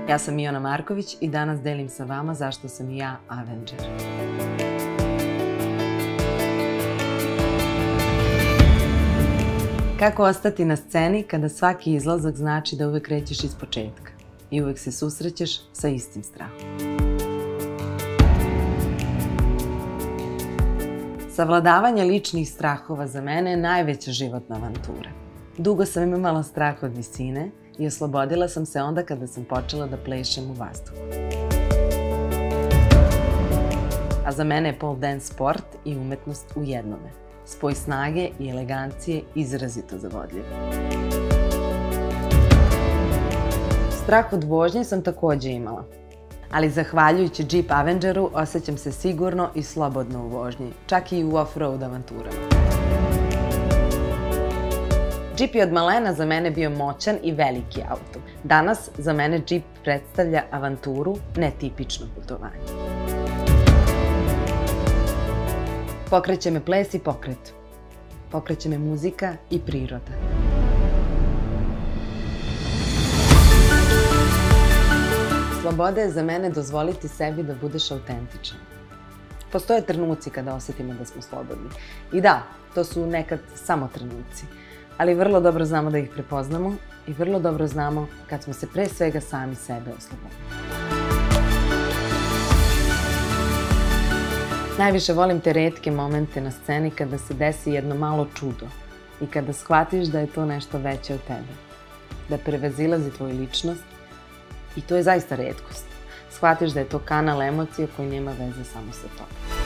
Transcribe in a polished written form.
Ja sam Ijona Marković i danas delim sa vama zašto sam i ja Avenger. Kako ostati na sceni kada svaki izlazak znači da uvek krećeš iz početka i uvek se susrećeš sa istim strahom? Savladavanje ličnih strahova za mene je najveća životna avantura. Dugo sam imala strah od visine i oslobodila sam se onda kada sam počela da plešem u vazduhu. A za mene je pole dance sport i umetnost u jednome. Spoj snage i elegancije izrazito zavodljiv. Strah od vožnje sam takođe imala. Ali zahvaljujući Jeep Avengeru osjećam se sigurno i slobodno u vožnji, čak i u off-road avanturama. Jeep je od malena za mene bio moćan i veliki auto. Danas za mene Jeep predstavlja avanturu, ne tipično putovanje. Pokreće me ples i pokret. Pokreće me muzika i priroda. Sloboda je za mene dozvoliti sebi da budeš autentičan. Postoje trenuci kada osjetimo da smo slobodni. I da, to su nekad samo trenuci. Ali vrlo dobro znamo da ih prepoznamo i vrlo dobro znamo kad smo se pre svega sami sebe oslobodili. Najviše volim te retke momente na sceni kada se desi jedno malo čudo i kada shvatiš da je to nešto veće od tebe, da prevazilazi tvoju ličnost i to je zaista retkost. Shvatiš da je to kanal emocija koji nema veze samo sa tobom.